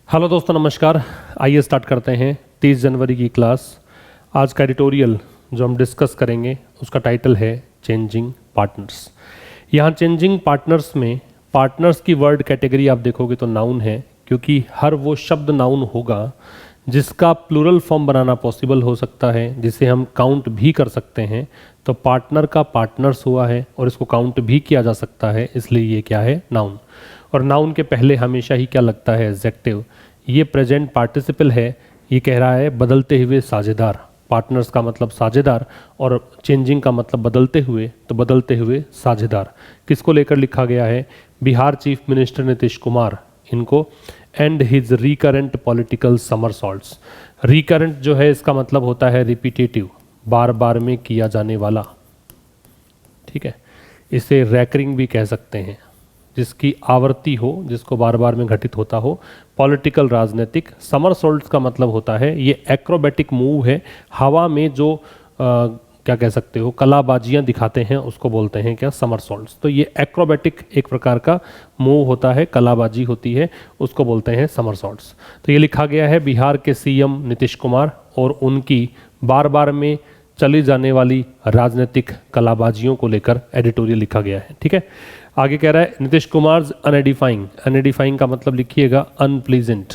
Hello दोस्तों, नमस्कार। आइए स्टार्ट करते हैं 30 जनवरी की क्लास। आज का एडिटोरियल जो हम डिस्कस करेंगे उसका टाइटल है चेंजिंग पार्टनर्स। यहाँ चेंजिंग पार्टनर्स में पार्टनर्स की वर्ड कैटेगरी आप देखोगे तो नाउन है, क्योंकि हर वो शब्द नाउन होगा जिसका प्लूरल फॉर्म बनाना पॉसिबल हो सकता है, जिसे हम काउंट भी कर सकते हैं। तो पार्टनर का पार्टनर्स हुआ है और इसको काउंट भी किया जा सकता है, इसलिए ये क्या है, नाउन। और नाउन के पहले हमेशा ही क्या लगता है, एडजेक्टिव। ये प्रेजेंट पार्टिसिपल है, ये कह रहा है बदलते हुए साझेदार। पार्टनर्स का मतलब साझेदार और चेंजिंग का मतलब बदलते हुए, तो बदलते हुए साझेदार किसको लेकर लिखा गया है, बिहार चीफ मिनिस्टर नीतीश कुमार इनको and his recurrent political समरसॉल्ट्स। Recurrent जो है इसका मतलब होता है रिपीटेटिव, बार बार में किया जाने वाला, ठीक है। इसे रैकरिंग भी कह सकते हैं, जिसकी आवर्ती हो, जिसको बार बार में घटित होता हो। पॉलिटिकल, राजनीतिक। समरसॉल्ट्स का मतलब होता है ये एक्रोबैटिक मूव है, हवा में जो क्या कह सकते हो, कलाबाजियां दिखाते हैं, उसको बोलते हैं क्या, समरसॉल्ट्स। तो ये एक्रोबैटिक एक प्रकार का मूव होता है, कलाबाजी होती है, उसको बोलते हैं समरसॉल्ट्स। तो ये लिखा गया है बिहार के सीएम नीतीश कुमार और उनकी बार बार में चली जाने वाली राजनीतिक कलाबाजियों को लेकर एडिटोरियल लिखा गया है, ठीक है। आगे कह रहा है नीतीश कुमार अनएडिफाइंग। अनएडिफाइंग का मतलब लिखिएगा अनप्लीजेंट।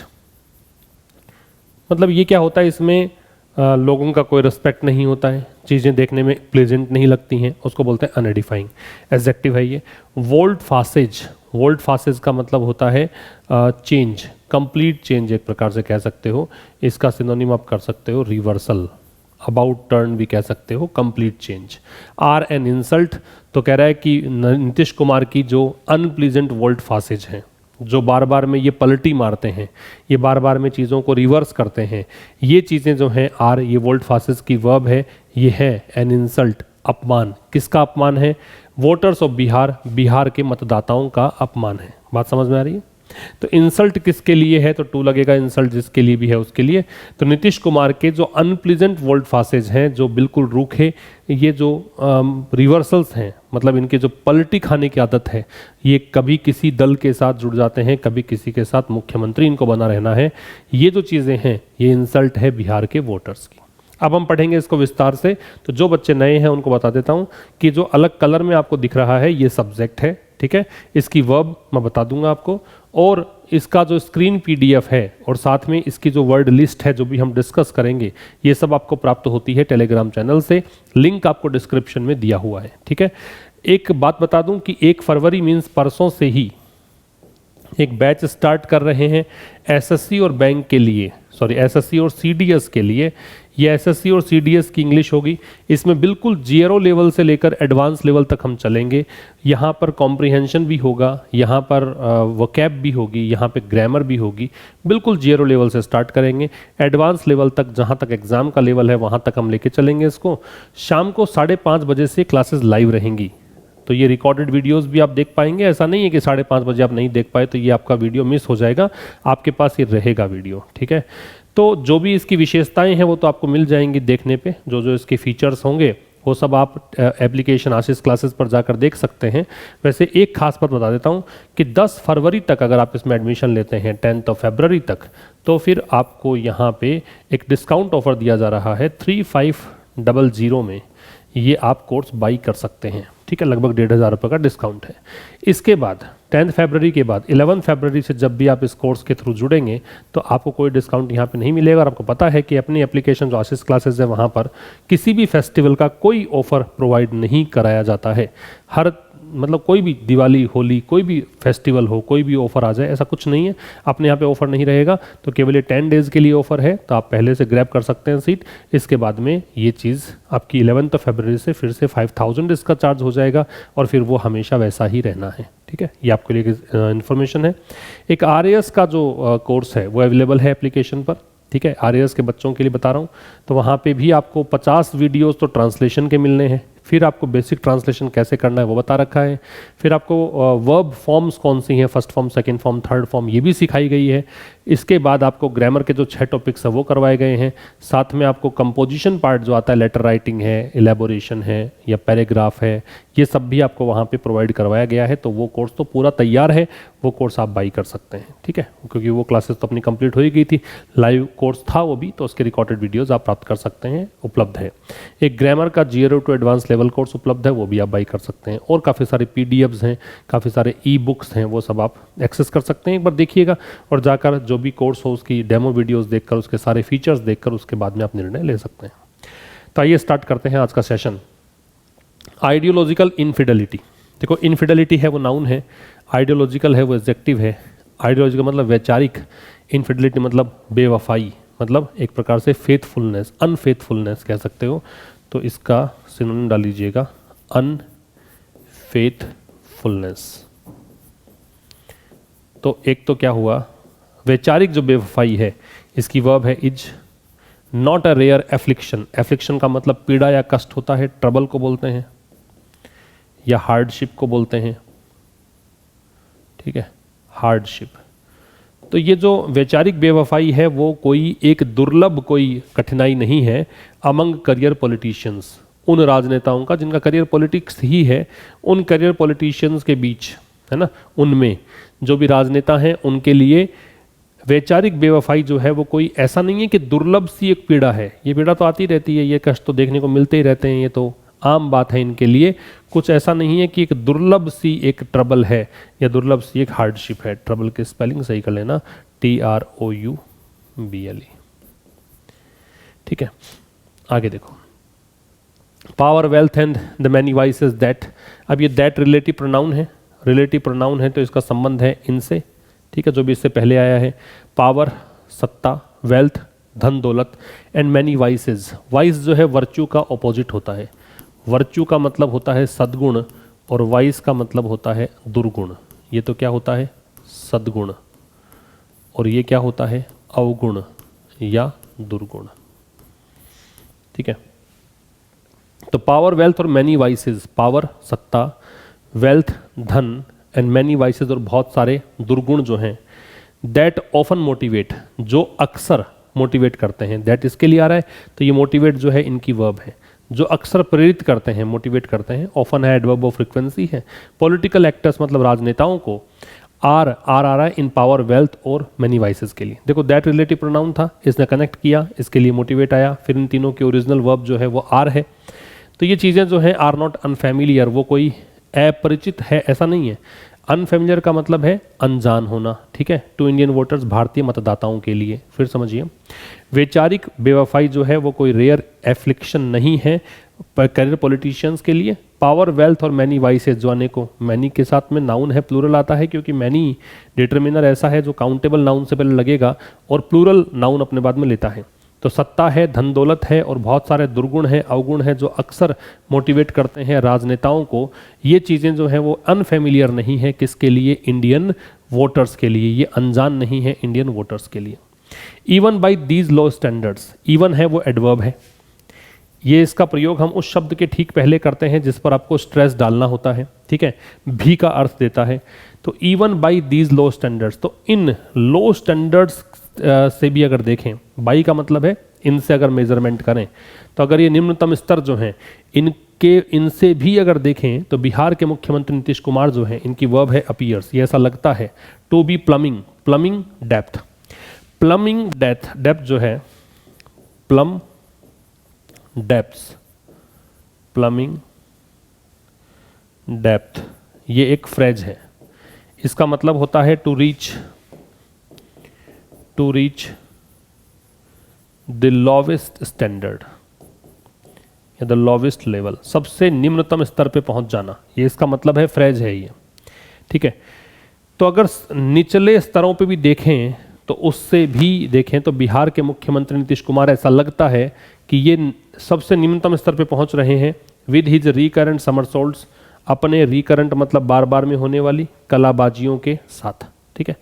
मतलब ये क्या होता है, इसमें लोगों का कोई रिस्पेक्ट नहीं होता है, चीज़ें देखने में प्लेजेंट नहीं लगती हैं, उसको बोलते हैं अनएडिफाइंग। एडजेक्टिव है ये। वोल्ट फासेज। वोल्ट फासेज का मतलब होता है चेंज, कंप्लीट चेंज एक प्रकार से कह सकते हो। इसका सिनोनिम आप कर सकते हो रिवर्सल, अबाउट टर्न भी कह सकते हो, complete change. Or an insult, तो कह रहा है कि नीतीश कुमार की जो अनप्लीजेंट वोल्ट फासेज हैं, जो बार बार में ये पलटी मारते हैं, ये बार बार में चीज़ों को रिवर्स करते हैं, ये चीज़ें जो हैं, आर ये वोल्ट फासेज की वर्ब है, ये है एन इंसल्ट, अपमान। किसका अपमान है, वोटर्स ऑफ बिहार, बिहार के मतदाताओं का अपमान है। बात समझ में आ रही है। तो इंसल्ट किसके लिए है, तो टू लगेगा, इंसल्ट जिसके लिए भी है उसके लिए। तो नीतीश कुमार के जो अनप्लीजेंट वोल्ट फासेज हैं, जो बिल्कुल रूखे, ये जो रिवर्सल्स हैं, मतलब इनके जो पलटी खाने की आदत है, ये कभी किसी दल के साथ जुड़ जाते हैं, कभी किसी के साथ, मुख्यमंत्री इनको बना रहना है, ये जो चीज़ें हैं, ये इंसल्ट है बिहार के वोटर्स की। अब हम पढ़ेंगे इसको विस्तार से। तो जो बच्चे नए हैं उनको बता देता हूं कि जो अलग कलर में आपको दिख रहा है ये सब्जेक्ट है, ठीक है। इसकी वर्ब मैं बता दूंगा आपको, और इसका जो स्क्रीन पीडीएफ है और साथ में इसकी जो वर्ड लिस्ट है, जो भी हम डिस्कस करेंगे, ये सब आपको प्राप्त होती है टेलीग्राम चैनल से। लिंक आपको डिस्क्रिप्शन में दिया हुआ है, ठीक है। एक बात बता दूं कि 1 फरवरी मीन्स परसों से ही एक बैच स्टार्ट कर रहे हैं एसएससी और बैंक के लिए, सॉरी एसएससी और सीडीएस के लिए। ये एसएससी और सीडीएस की इंग्लिश होगी। इसमें बिल्कुल जीरो लेवल से लेकर एडवांस लेवल तक हम चलेंगे। यहाँ पर कॉम्प्रिहेंशन भी होगा, यहाँ पर वोकैब भी होगी, यहाँ पे ग्रामर भी होगी। बिल्कुल जीरो लेवल से स्टार्ट करेंगे, एडवांस लेवल तक, जहाँ तक एग्ज़ाम का लेवल है वहाँ तक हम लेके चलेंगे इसको। शाम को 5:30 बजे से क्लासेस लाइव रहेंगी। तो ये रिकॉर्डेड वीडियोस भी आप देख पाएंगे। ऐसा नहीं है कि 5:30 बजे आप नहीं देख पाए तो ये आपका वीडियो मिस हो जाएगा, आपके पास ये रहेगा वीडियो, ठीक है। तो जो भी इसकी विशेषताएं हैं वो तो आपको मिल जाएंगी देखने पे, जो जो इसके फीचर्स होंगे वो सब आप एप्लीकेशन आशीष क्लासेस पर जाकर देख सकते हैं। वैसे एक खास बात बता देता हूँ कि 10 फरवरी तक अगर आप इसमें एडमिशन लेते हैं, 10 फरवरी तक, तो फिर आपको यहाँ पे एक डिस्काउंट ऑफर दिया जा रहा है 3500 में। ये आप कोर्स बाई कर सकते हैं, ठीक है। लगभग 1500 रुपये का डिस्काउंट है। इसके बाद 10 फरवरी के बाद 11 फरवरी से जब भी आप इस कोर्स के थ्रू जुड़ेंगे तो आपको कोई डिस्काउंट यहाँ पे नहीं मिलेगा। और आपको पता है कि अपनी एप्लीकेशन जो आशीष क्लासेस है वहाँ पर किसी भी फेस्टिवल का कोई ऑफर प्रोवाइड नहीं कराया जाता है। हर मतलब कोई भी दिवाली, होली, कोई भी फेस्टिवल हो, कोई भी ऑफर आ जाए, ऐसा कुछ नहीं है। अपने यहाँ पे ऑफर नहीं रहेगा, तो केवल ये 10 डेज़ के लिए ऑफर है, तो आप पहले से ग्रैब कर सकते हैं सीट। इसके बाद में ये चीज़ आपकी 11 फरवरी से फिर से 5000 इसका चार्ज हो जाएगा और फिर वो हमेशा वैसा ही रहना है, ठीक है। ये आपके लिए इन्फॉर्मेशन है। एक RAS का जो कोर्स है वो अवेलेबल है एप्लीकेशन पर, ठीक है। RAS के बच्चों के लिए बता रहा हूँ। तो वहाँ पे भी आपको 50 वीडियोस तो ट्रांसलेशन के मिलने हैं। फिर आपको बेसिक ट्रांसलेशन कैसे करना है वो बता रखा है। फिर आपको वर्ब फॉर्म्स कौन सी हैं, first form, second form, third form, ये भी सिखाई गई है। इसके बाद आपको ग्रामर के जो 6 टॉपिक्स है वो करवाए गए हैं। साथ में आपको कंपोजिशन पार्ट जो आता है, लेटर राइटिंग है, इलेबोरेशन है या पैराग्राफ है, ये सब भी आपको वहाँ पे प्रोवाइड करवाया गया है। तो वो कोर्स तो पूरा तैयार है, वो कोर्स आप बाई कर सकते हैं, ठीक है, क्योंकि वो क्लासेस तो अपनी कंप्लीट हो ही गई थी, लाइव कोर्स था वो भी, तो उसके रिकॉर्डेड वीडियोस आप प्राप्त कर सकते हैं, उपलब्ध है। एक ग्रामर का 0 टू एडवांस लेवल कोर्स उपलब्ध है, वो भी आप बाई कर सकते हैं। और काफ़ी सारे पीडीएफ्स हैं, काफ़ी सारे ई बुक्स हैं, वो सब आप एक्सेस कर सकते हैं। एक बार देखिएगा और जाकर जो भी कोर्स हो उसकी डेमो वीडियोज़ देखकर, उसके सारे फीचर्स देखकर उसके बाद में आप निर्णय ले सकते हैं। तो आइए स्टार्ट करते हैं आज का सेशन। Ideological infidelity. देखो, इनफिडेलिटी है वो नाउन है, आइडियोलॉजिकल है वो एडजेक्टिव है। आइडियोलॉजिकल मतलब वैचारिक, इनफिडेलिटी मतलब बेवफाई, मतलब एक प्रकार से फेथफुलनेस, अनफेथफुलनेस कह सकते हो। तो इसका सिनोनिम डाल लीजिएगा, अनफेथफुलनेस। तो एक तो क्या हुआ, वैचारिक जो बेवफाई है, इसकी वर्ब है is. Not a rare affliction. Affliction का मतलब पीड़ा या कष्ट होता है, ट्रबल को बोलते हैं या हार्डशिप को बोलते हैं, ठीक है, हार्डशिप। तो ये जो वैचारिक बेवफाई है वो कोई एक दुर्लभ कोई कठिनाई नहीं है अमंग करियर पॉलिटिशियंस, उन राजनेताओं का जिनका करियर पॉलिटिक्स ही है, उन करियर पॉलिटिशियंस के बीच, है ना, उनमें जो भी राजनेता हैं उनके लिए वैचारिक बेवफाई जो है वो कोई ऐसा नहीं है कि दुर्लभ सी एक पीड़ा है। ये पीड़ा तो आती रहती है, ये कष्ट तो देखने को मिलते ही रहते हैं, ये तो आम बात है इनके लिए। कुछ ऐसा नहीं है कि एक दुर्लभ सी एक ट्रबल है या दुर्लभ सी एक हार्डशिप है। ट्रबल की स्पेलिंग सही कर लेना, TROUBLE, ठीक है। आगे देखो, power, wealth and the many vices that. अब ये दैट रिलेटिव प्रोनाउन है, रिलेटिव प्रोनाउन है तो इसका संबंध है इनसे, ठीक है, जो भी इससे पहले आया है। पावर सत्ता, वेल्थ धन दौलत, एंड मैनी वाइसेस। वाइस जो है वर्च्यू का ऑपोजिट होता है। वर्च्यू का मतलब होता है सद्गुण और वाइस का मतलब होता है दुर्गुण। ये तो क्या होता है, सद्गुण, और ये क्या होता है, अवगुण या दुर्गुण, ठीक है। तो पावर, वेल्थ और मैनी वाइसेस, पावर सत्ता, वेल्थ धन, एंड मैनी वाइसेस और बहुत सारे दुर्गुण जो हैं, दैट ऑफन मोटिवेट, जो अक्सर मोटिवेट करते हैं। दैट इसके लिए आ रहा है तो ये मोटिवेट जो है इनकी वर्ब है, जो अक्सर प्रेरित करते हैं, मोटिवेट करते हैं। ऑफन है एडवर्ब ऑफ फ्रीक्वेंसी है। पॉलिटिकल एक्टर्स मतलब राजनेताओं को आर आ रहा है इन पावर, वेल्थ और मैनी वाइसेस के लिए। देखो, दैट रिलेटिव प्रोनाउन था, इसने कनेक्ट किया, इसके लिए मोटिवेट आया, फिर इन तीनों के ओरिजिनल वर्ब जो है वो आर है। तो ये चीज़ें जो हैं आर नॉट अनफैमिलियर, वो कोई अपरिचित है ऐसा नहीं है। अनफेमिलियर का मतलब है अनजान होना, ठीक है, टू इंडियन वोटर्स, भारतीय मतदाताओं के लिए। फिर समझिए, वैचारिक बेवफाई जो है वो कोई रेयर एफ्लिक्शन नहीं है करियर पॉलिटिशियंस के लिए। पावर, वेल्थ और मैनी वाइसेस, जो आने को मैनी के साथ में नाउन है, प्लूरल आता है, क्योंकि मैनी डिटर्मिनर ऐसा है जो काउंटेबल नाउन से पहले लगेगा और प्लूरल नाउन अपने बाद में लेता है। तो सत्ता है, धन दौलत है और बहुत सारे दुर्गुण हैं, अवगुण हैं, जो अक्सर मोटिवेट करते हैं राजनेताओं को। ये चीज़ें जो हैं वो अनफेमिलियर नहीं है, किसके लिए, इंडियन वोटर्स के लिए, ये अनजान नहीं है इंडियन वोटर्स के लिए। Even by these low standards, even है वो एडवर्ब है, ये इसका प्रयोग हम उस शब्द के ठीक पहले करते हैं जिस पर आपको स्ट्रेस डालना होता है, ठीक है, भी का अर्थ देता है। तो even by these low standards, तो इन लो स्टैंडर्ड्स से भी अगर देखें, बाई का मतलब है इनसे अगर मेजरमेंट करें, तो अगर ये निम्नतम स्तर जो हैं इनसे भी अगर देखें तो बिहार के मुख्यमंत्री नीतीश कुमार जो हैं, इनकी वर्ब है अपीयर्स। ये ऐसा लगता है टू बी प्लमिंग, प्लमिंग डेप्थ, प्लमिंग डेप्थ जो है, प्लम डेप्थ्स, प्लमिंग डेप्थ, ये एक फ्रेज है। इसका मतलब होता है to reach the lowest standard या द लोवेस्ट लेवल, सबसे निम्नतम स्तर पे पहुंच जाना, ये इसका मतलब है, फ्रेज है ये, ठीक है। तो अगर निचले स्तरों पे भी देखें तो उससे भी देखें तो बिहार के मुख्यमंत्री नीतीश कुमार ऐसा लगता है कि ये सबसे निम्नतम स्तर पे पहुंच रहे हैं विद हिज रिकरेंट समरसॉल्ट्स, अपने रिकरेंट मतलब बार बार में होने वाली कलाबाजियों के साथ, ठीक है।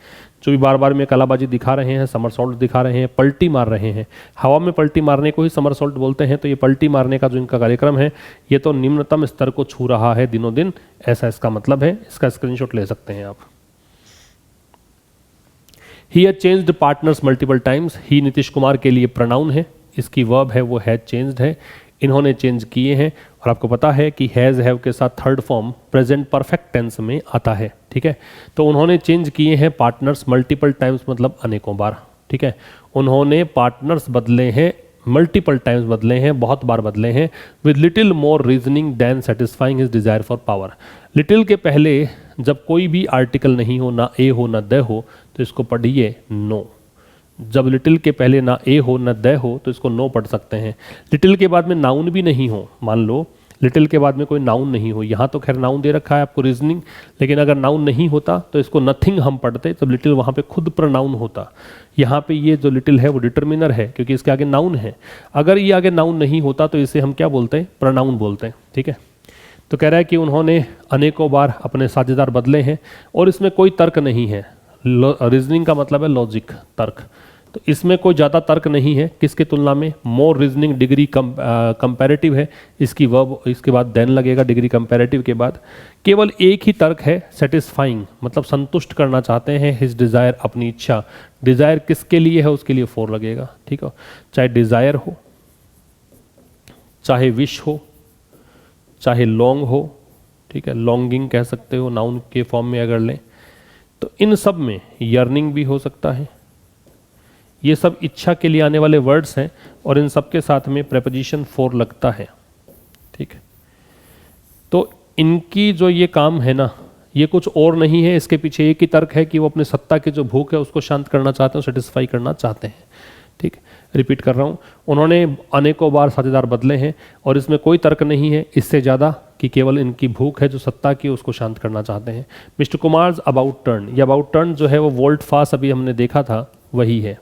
जो भी बार बार में कलाबाजी दिखा रहे हैं, समरसॉल्ट दिखा रहे हैं, पलटी मार रहे हैं, हवा में पलटी मारने को ही समरसॉल्ट बोलते हैं। तो ये पलटी मारने का जो इनका कार्यक्रम है ये तो निम्नतम स्तर को छू रहा है दिनों दिन, ऐसा इसका मतलब है। इसका स्क्रीनशॉट ले सकते हैं आप। He has changed partners multiple times, he Nitish Kumar के लिए प्रोनाउन है, इसकी वर्ब है वो हैज चेंज्ड है, इन्होंने चेंज किए हैं। और आपको पता है कि हैज़ हैव के साथ third form present perfect tense में आता है, ठीक है। तो उन्होंने चेंज किए हैं पार्टनर्स मल्टीपल टाइम्स, मतलब अनेकों बार, ठीक है। उन्होंने पार्टनर्स बदले हैं, मल्टीपल टाइम्स बदले हैं, बहुत बार बदले हैं, with little more reasoning than satisfying his desire for power. Little के पहले जब कोई भी आर्टिकल नहीं हो, ना ए हो ना द हो, तो इसको पढ़िए नो। जब लिटिल के पहले ना ए हो ना द हो तो इसको नो पढ़ सकते हैं। लिटिल के बाद में नाउन भी नहीं हो, मान लो लिटिल के बाद में कोई नाउन नहीं हो, यहाँ तो खैर नाउन दे रखा है आपको रीजनिंग, लेकिन अगर नाउन नहीं होता तो इसको नथिंग हम पढ़ते, तब लिटिल वहाँ पे खुद प्रोनाउन होता। यहाँ पे ये जो लिटिल है वो डिटर्मिनर है क्योंकि इसके आगे नाउन है। अगर ये आगे नाउन नहीं होता तो इसे हम क्या बोलते हैं, प्रोनाउन बोलते हैं, ठीक है। तो कह रहा है कि उन्होंने अनेकों बार अपने साझेदार बदले हैं और इसमें कोई तर्क नहीं है। रीजनिंग का मतलब है लॉजिक, तर्क, तो इसमें कोई ज़्यादा तर्क नहीं है। किसकी तुलना में, मोर रीजनिंग डिग्री कंपैरेटिव है, इसकी वर्ब इसके बाद देन लगेगा डिग्री कंपैरेटिव के बाद। केवल एक ही तर्क है, सेटिस्फाइंग, मतलब संतुष्ट करना चाहते हैं, हिज डिज़ायर, अपनी इच्छा। डिज़ायर किसके लिए है, उसके लिए फोर लगेगा, ठीक है। चाहे डिज़ायर हो, चाहे विश हो, चाहे लॉन्ग हो, ठीक है, लॉन्गिंग कह सकते हो नाउन के फॉर्म में अगर लें तो। इन सब में यर्निंग भी हो सकता है। ये सब इच्छा के लिए आने वाले वर्ड्स हैं और इन सब के साथ में प्रेपोजिशन फॉर लगता है, ठीक है। तो इनकी जो ये काम है ना, ये कुछ और नहीं है, इसके पीछे एक ही तर्क है कि वो अपने सत्ता की जो भूख है उसको शांत करना चाहते हैं, सेटिस्फाई करना चाहते हैं, ठीक। रिपीट कर रहा हूँ, उन्होंने अनेकों बार साझेदार बदले हैं और इसमें कोई तर्क नहीं है इससे ज़्यादा कि केवल इनकी भूख है जो सत्ता की, उसको शांत करना चाहते हैं। मिस्टर कुमार्स अबाउट टर्न, ये अबाउट टर्न जो है वो वोल्ट फास अभी हमने देखा था वही है,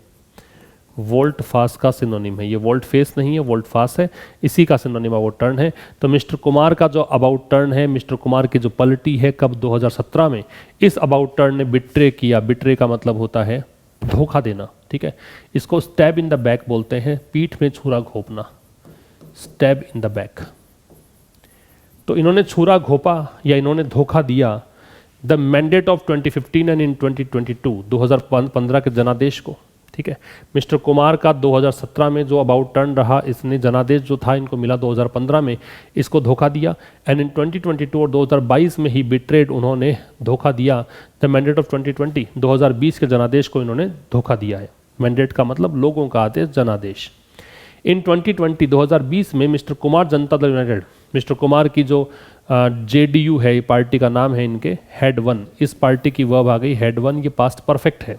वोल्ट फास का सिनोनिम है। ये वोल्ट फेस नहीं है, वोल्ट फास है, इसी का सिनोनिम अबाउट टर्न है। तो मिस्टर कुमार का जो अबाउट टर्न है, मिस्टर कुमार की जो पलटी है कब, 2017 में, इस अबाउट टर्न ने बिट्रे किया। बिट्रे का मतलब होता है धोखा देना, ठीक है। इसको स्टैब इन द बैक बोलते हैं, पीठ में छुरा घोंपना, स्टैब इन द बैक। तो इन्होंने छुरा घोंपा या इन्होंने धोखा दिया the mandate of 2015 and in 2022, 2015 के जनादेश को, ठीक है। मिस्टर कुमार का 2017 में जो अबाउट टर्न रहा, इसने जनादेश जो था इनको मिला 2015 में, इसको धोखा दिया। एंड इन 2022 और 2022 में ही बिट्रेड, उन्होंने धोखा दिया द मैंडेट ऑफ 2020, 2020 के जनादेश को इन्होंने धोखा दिया है। मैंडेट का मतलब लोगों का आदेश, जनादेश। इन 2020 2020 में mister Kumar Janata Dal United, mister Kumar की जो JDU है, ये पार्टी का नाम है इनके, हेड वन, इस पार्टी की वर्ब आ गई हेड वन, ये पास्ट परफेक्ट है।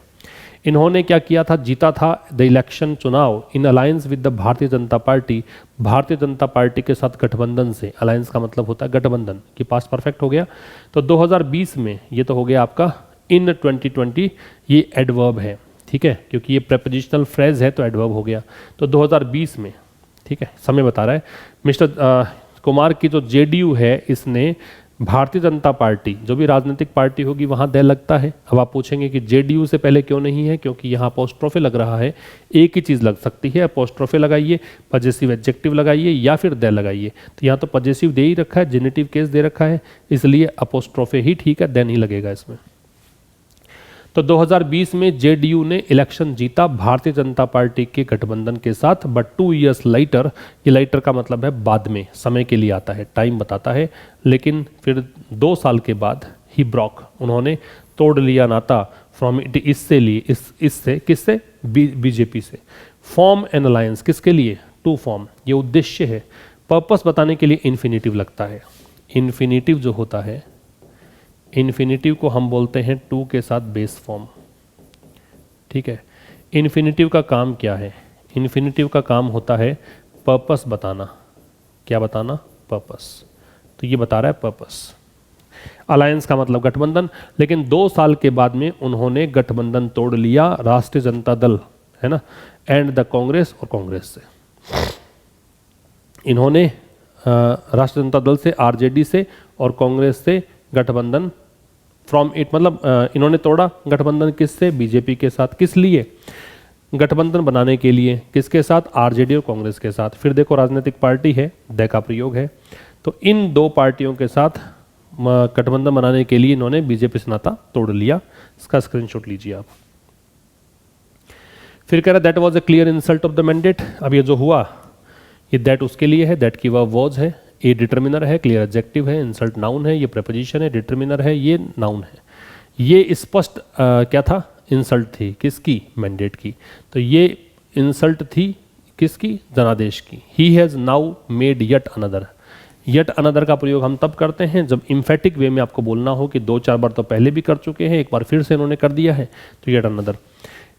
इन्होंने क्या किया था, जीता था द इलेक्शन, चुनाव, इन alliance with the Bharatiya Janata party, Bharatiya Janata party के साथ गठबंधन से। अलायंस का मतलब होता है गठबंधन, कि पास्ट परफेक्ट हो गया। तो 2020 में ये तो हो गया आपका, इन 2020 ये एडवर्ब है, ठीक है, क्योंकि ये प्रेपोजिशनल फ्रेज है तो एडवर्ब हो गया। तो 2020 में, ठीक है, समय बता रहा है। मिस्टर कुमार की जो JDU है, इसने भारतीय जनता पार्टी, जो भी राजनीतिक पार्टी होगी वहाँ दे लगता है। अब आप पूछेंगे कि JDU से पहले क्यों नहीं है, क्योंकि यहाँ अपोस्ट्रोफे लग रहा है। एक ही चीज़ लग सकती है, अपोस्ट्रोफे लगाइए, पजेसिव एडजेक्टिव लगाइए या फिर दे लगाइए। तो यहाँ तो पजेसिव दे ही रखा है, जेनेटिव केस दे रखा है, इसलिए अपोस्ट्रोफे ही ठीक है, देन ही लगेगा इसमें। तो 2020 में JDU ने इलेक्शन जीता भारतीय जनता पार्टी के गठबंधन के साथ, बट 2 years लाइटर, ये लाइटर का मतलब है बाद में, समय के लिए आता है, टाइम बताता है। लेकिन फिर 2 साल के बाद ही ब्रॉक, उन्होंने तोड़ लिया नाता फ्रॉम इट, इससे लिए, इससे किससे, BJP से। फॉर्म एन अलायंस, किसके लिए, टू फॉर्म, ये उद्देश्य है। पर्पस बताने के लिए इन्फिनिटिव लगता है। इन्फिनिटिव जो होता है, इन्फिनिटिव को हम बोलते हैं टू के साथ बेस फॉर्म, ठीक है। इन्फिनिटिव का काम क्या है, इन्फिनिटिव का काम होता है पर्पस बताना। क्या बताना, पर्पस। तो ये बता रहा है पर्पस। अलायंस का मतलब गठबंधन, लेकिन 2 साल के बाद में उन्होंने गठबंधन तोड़ लिया राष्ट्रीय जनता दल, है ना, एंड द कांग्रेस, और कांग्रेस से। इन्होंने राष्ट्रीय जनता दल से, RJD से और कांग्रेस से गठबंधन फ्रॉम इट, मतलब इन्होंने तोड़ा गठबंधन किससे, BJP के साथ। किस लिए, गठबंधन बनाने के लिए। किसके साथ, RJD और कांग्रेस के साथ। फिर देखो राजनीतिक पार्टी है, द का प्रयोग है। तो इन 2 पार्टियों के साथ गठबंधन बनाने के लिए इन्होंने BJP से नाता तोड़ लिया। इसका स्क्रीनशॉट लीजिए आप। फिर कह रहा that was a clear insult of the mandate. अब ये जो हुआ ये दैट उसके लिए है, दैट की वर्ब वाज है, ए डिटर्मिनर है, क्लियर एडजेक्टिव है, इंसल्ट नाउन है, ये प्रीपोजिशन है, डिटर्मिनर है, ये नाउन है। ये स्पष्ट क्या था, इंसल्ट थी, किसकी, मैंडेट की। तो ये इंसल्ट थी किसकी, जनादेश की। He has now made yet another. Yet another का प्रयोग हम तब करते हैं जब इम्फेटिक वे में आपको बोलना हो कि 2-4 बार तो पहले भी कर चुके हैं, एक बार फिर से इन्होंने कर दिया है, तो यट अनदर।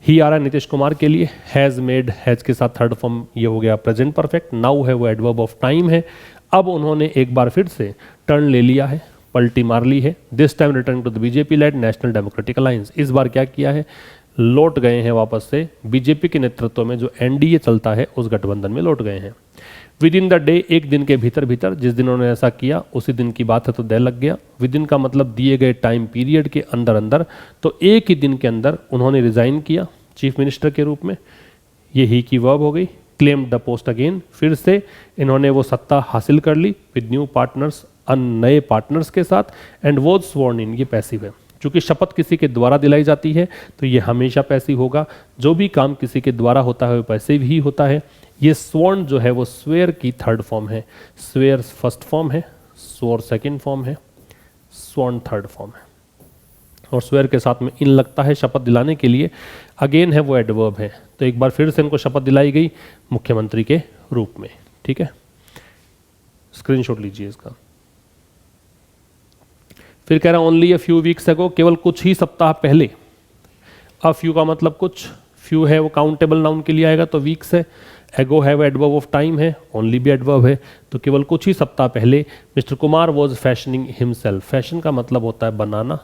ही आ रहा है नीतीश कुमार के लिए, हैज़ मेड, हैज़ के साथ थर्ड फॉर्म ये हो गया प्रेजेंट परफेक्ट। नाउ है वो एडवर्ब ऑफ टाइम है। अब उन्होंने एक बार फिर से टर्न ले लिया है, पलटी मार ली है। This time return to the BJP led National Democratic Alliance. इस बार क्या किया है, लौट गए हैं वापस से बीजेपी के नेतृत्व में जो एनडीए चलता है उस गठबंधन में लौट गए हैं। विद इन द डे, एक दिन के भीतर भीतर, जिस दिन उन्होंने ऐसा किया उसी दिन की बात है तो दे लग गया। विद इन का मतलब दिए गए टाइम पीरियड के अंदर अंदर, तो एक ही दिन के अंदर उन्होंने रिजाइन किया चीफ मिनिस्टर के रूप में। ये ही की वर्ब हो गई। क्लेम द पोस्ट अगेन, फिर से इन्होंने वो सत्ता हासिल कर ली विद न्यू पार्टनर्स, नए पार्टनर्स के साथ। एंड वॉज स्वॉर्न इन, ये पैसिव है। चूंकि शपथ किसी के द्वारा दिलाई जाती है तो ये हमेशा पैसिव होगा। जो भी काम किसी के द्वारा होता है वो पैसिव ही होता है। ये स्वॉर्न जो है वो स्वेयर की थर्ड फॉर्म है, स्वेयर फर्स्ट फॉर्म है, स्वोर सेकंड फॉर्म है, स्वॉर्न थर्ड फॉर्म है। और स्वेयर के साथ में इन लगता है शपथ दिलाने के लिए। अगेन है वो एडवर्ब है, तो एक बार फिर से इनको शपथ दिलाई गई मुख्यमंत्री के रूप में। ठीक है, स्क्रीनशॉट लीजिए इसका। फिर कह रहा है only a few weeks ago, केवल कुछ ही सप्ताह पहले। अ फ्यू का मतलब कुछ, फ्यू है वो काउंटेबल नाउन के लिए आएगा तो वीक्स है। एगो है वो एडवर्ब ऑफ टाइम है, ओनली भी एडवर्ब है। तो केवल कुछ ही सप्ताह पहले mister Kumar was fashioning himself. Fashion का मतलब होता है बनाना,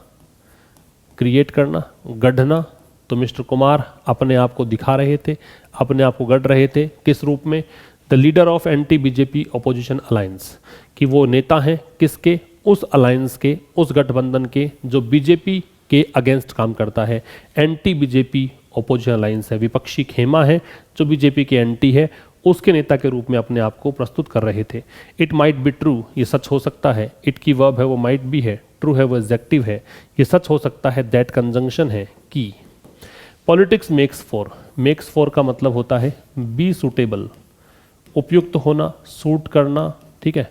क्रिएट करना, गढ़ना। तो मिस्टर कुमार अपने आप को दिखा रहे थे, अपने आप को गढ़ रहे थे, किस रूप में, the leader of anti BJP opposition alliance, कि वो नेता हैं किसके, उस अलायंस के, उस गठबंधन के जो बीजेपी के अगेंस्ट काम करता है। एंटी बीजेपी अपोजिशन अलायंस है, विपक्षी खेमा है जो बीजेपी के एंटी है, उसके नेता के रूप में अपने आप को प्रस्तुत कर रहे थे। इट माइट बी ट्रू, ये सच हो सकता है। इट की वर्ब है वो माइट बी है, ट्रू है वो एडजेक्टिव है, ये सच हो सकता है दैट कंजंक्शन है की। Politics makes for, makes for का मतलब होता है बी सूटेबल, उपयुक्त होना, सूट करना। ठीक है,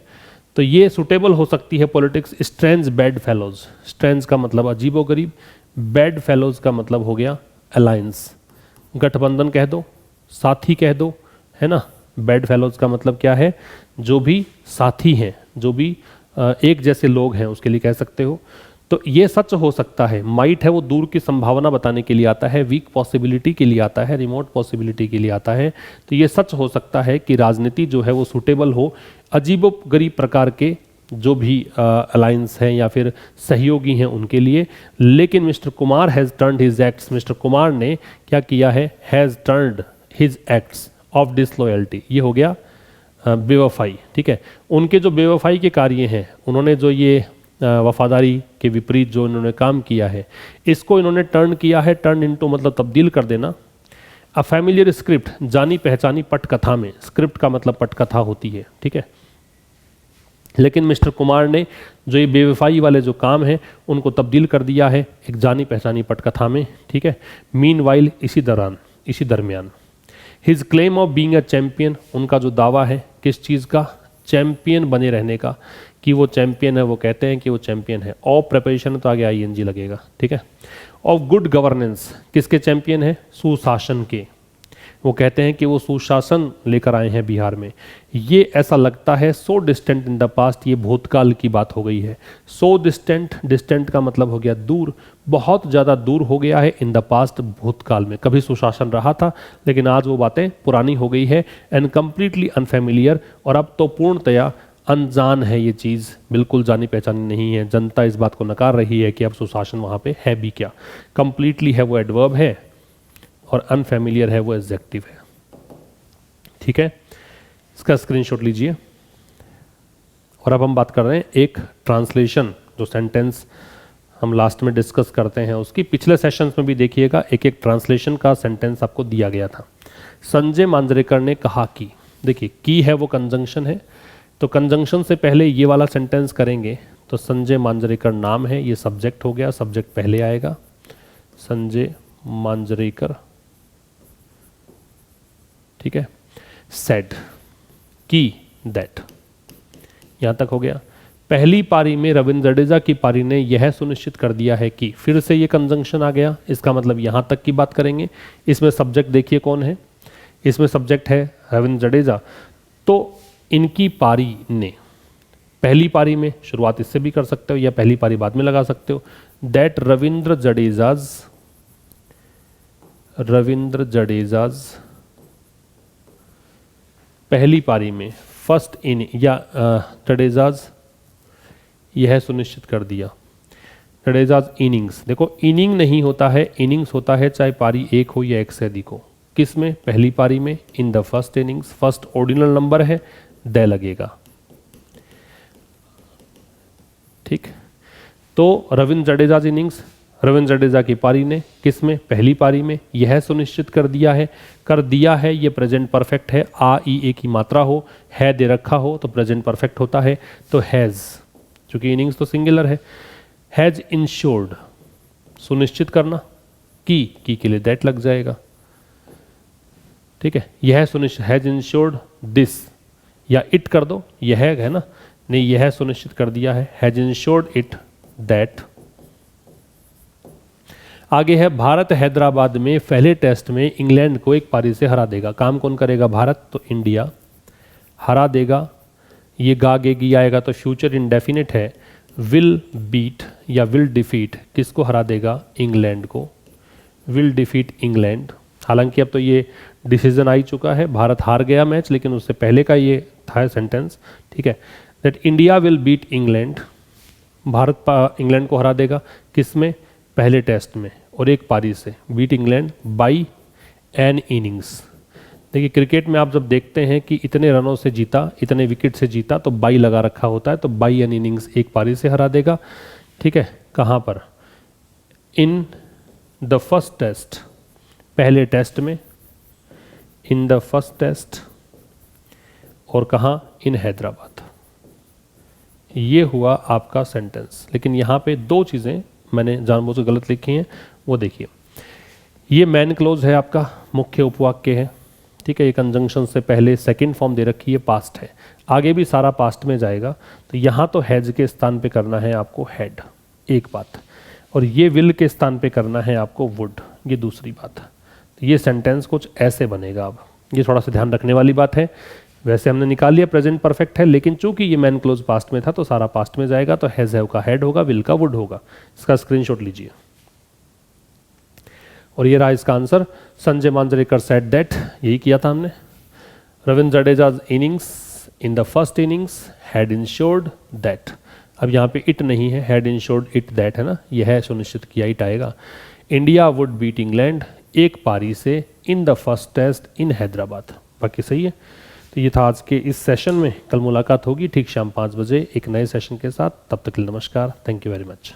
तो ये सूटेबल हो सकती है politics strange bad fellows. Strange का मतलब अजीबोगरीब, बैड फेलोज का मतलब हो गया अलायंस, गठबंधन कह दो, साथी कह दो, है ना। बैड फेलोज का मतलब क्या है, जो भी साथी हैं, जो भी एक जैसे लोग हैं उसके लिए कह सकते हो। तो ये सच हो सकता है। माइट है वो दूर की संभावना बताने के लिए आता है, वीक पॉसिबिलिटी के लिए आता है, रिमोट पॉसिबिलिटी के लिए आता है। तो ये सच हो सकता है कि राजनीति जो है वो सूटेबल हो अजीबोगरीब प्रकार के जो भी अलायंस हैं या फिर सहयोगी हैं उनके लिए। लेकिन mister Kumar has turned his acts, mister Kumar ने क्या किया है, has turned his acts of disloyalty, ये हो गया बेवफाई। ठीक है, उनके जो बेवफाई के कार्य हैं, उन्होंने जो ये वफादारी के विपरीत जो इन्होंने काम किया है, इसको इन्होंने टर्न किया है। टर्न इनटू मतलब तब्दील कर देना। अ फैमिलियर स्क्रिप्ट, जानी पहचानी पटकथा में, स्क्रिप्ट का मतलब पटकथा होती है। ठीक है, लेकिन मिस्टर कुमार ने जो ये बेवफाई वाले जो काम हैं उनको तब्दील कर दिया है एक जानी पहचानी पटकथा में। ठीक है, मीनवाइल, इसी दरमियान his claim of being a champion, उनका जो दावा है किस चीज़ का, चैंपियन बने रहने का, कि वो चैंपियन है, वो कहते हैं कि वो चैंपियन है। ऑफ प्रिपरेशन तो आगे आईएनजी लगेगा। ठीक है, ऑफ गुड गवर्नेंस, किसके चैंपियन है, सुशासन के। वो कहते हैं कि वो सुशासन लेकर आए हैं बिहार में। ये ऐसा लगता है सो डिस्टेंट इन द पास्ट, ये भूतकाल की बात हो गई है। सो डिस्टेंट, डिस्टेंट का मतलब हो गया दूर, बहुत ज़्यादा दूर हो गया है। इन द पास्ट, भूतकाल में कभी सुशासन रहा था लेकिन आज वो बातें पुरानी हो गई है। एंड कम्प्लीटली अनफेमिलियर, और अब तो पूर्णतया अनजान है ये चीज़, बिल्कुल जानी पहचानी नहीं है। जनता इस बात को नकार रही है कि अब सुशासन वहाँ पे है भी क्या। कंप्लीटली है वो एडवर्ब है और अनफेमिलियर है वो एडजेक्टिव है। ठीक है, इसका स्क्रीनशॉट लीजिए। और अब हम बात कर रहे हैं एक ट्रांसलेशन, जो सेंटेंस हम लास्ट में डिस्कस करते हैं उसकी। पिछले सेशंस में भी देखिएगा एक एक ट्रांसलेशन का सेंटेंस आपको दिया गया था। संजय मांजरेकर ने कहा कि, देखिए की है वो कंजंक्शन है, तो कंजंक्शन से पहले ये वाला सेंटेंस करेंगे तो संजय मांजरेकर नाम है, ये सब्जेक्ट हो गया, सब्जेक्ट पहले आएगा। संजय मांजरेकर ठीक है, सेड की दैट, यहां तक हो गया। पहली पारी में रविंद्र जडेजा की पारी ने यह सुनिश्चित कर दिया है कि, फिर से ये कंजंक्शन आ गया, इसका मतलब यहां तक की बात करेंगे। इसमें सब्जेक्ट देखिए कौन है, इसमें सब्जेक्ट है रविंद्र जडेजा। तो इनकी पारी ने, पहली पारी में शुरुआत इससे भी कर सकते हो या पहली पारी बाद में लगा सकते हो, दैट रविंद्र जडेजाज पहली पारी में फर्स्ट इनिंग या जडेजाज यह सुनिश्चित कर दिया, जडेजाज इनिंग्स, देखो इनिंग नहीं होता है, इनिंग्स होता है चाहे पारी एक हो या एक से अधिक हो। किस में, पहली पारी में, इन the first innings, first ordinal number है, द लगेगा, ठीक। तो रविंद्र जडेजा इनिंग्स, रविंद्र जडेजा की पारी ने किस में, पहली पारी में यह सुनिश्चित कर दिया है, ये प्रेजेंट परफेक्ट है, आ ई ए की मात्रा हो, है दे रखा हो तो प्रेजेंट परफेक्ट होता है। तो हैज़, चूंकि इनिंग्स तो सिंगुलर है, हैज इंश्योर्ड सुनिश्चित करना, की के लिए दैट लग जाएगा, ठीक है। यह सुनिश्चित, हैज इंश्योर्ड दिस या इट कर दो, यह है ना, नहीं यह सुनिश्चित कर दिया है, हैज इंश्योर्ड इट दैट। आगे है, भारत हैदराबाद में पहले टेस्ट में इंग्लैंड को एक पारी से हरा देगा। काम कौन करेगा, भारत, तो इंडिया हरा देगा। ये गी आएगा तो फ्यूचर इंडेफिनिट है, विल बीट या विल डिफीट, किसको हरा देगा, इंग्लैंड को, विल डिफीट इंग्लैंड। हालांकि अब तो ये डिसीजन आ ही चुका है, भारत हार गया मैच, लेकिन उससे पहले का ये था सेंटेंस, ठीक है। That India will beat England, Bharat England को हरा देगा, किस में, पहले टेस्ट में और एक पारी से, beat England by an innings. देखिए क्रिकेट में आप जब देखते हैं कि इतने रनों से जीता, इतने विकेट से जीता, तो बाई लगा रखा होता है, तो बाई एन इनिंग्स, एक पारी से हरा देगा, ठीक है। कहाँ पर, इन द फर्स्ट टेस्ट, पहले टेस्ट में, इन द फर्स्ट टेस्ट, और कहाँ, इन हैदराबाद। ये हुआ आपका सेंटेंस। लेकिन यहाँ पे दो चीज़ें मैंने जानबूझ के गलत लिखी हैं, वो देखिए। ये मैन क्लोज है आपका, मुख्य उपवाक्य है, ठीक है। ये कंजंक्शन से पहले सेकंड फॉर्म दे रखी है, पास्ट है, आगे भी सारा पास्ट में जाएगा, तो यहाँ तो हैज के स्थान पे करना है आपको हैड, एक बात, और ये विल के स्थान पे करना है आपको वुड, ये दूसरी बात। तो ये सेंटेंस कुछ ऐसे बनेगा। अब ये थोड़ा सा ध्यान रखने वाली बात है। वैसे हमने निकाल लिया प्रेजेंट परफेक्ट है, लेकिन चूंकि ये मैन क्लोज पास्ट में था तो सारा पास्ट में जाएगा, तो हैज हैव का हैड होगा, विल का वुड होगा। इसका स्क्रीनशॉट लीजिए। और ये रहा इसका answer, Sanjay Manjrekar said that, यही किया था हमने। Ravindra Jadeja's innings in the first innings had ensured that, अब यहाँ पे इट नहीं है, हैड इंश्योर्ड इट दैट है ना, यह है सुनिश्चित किया, इट आएगा। इंडिया वुड बीट इंग्लैंड, एक पारी से, इन द फर्स्ट टेस्ट इन हैदराबाद। बाकी सही है। तो ये था आज के इस सेशन में। कल मुलाकात होगी ठीक शाम 5 बजे एक नए सेशन के साथ। तब तक के लिए नमस्कार, थैंक यू वेरी मच।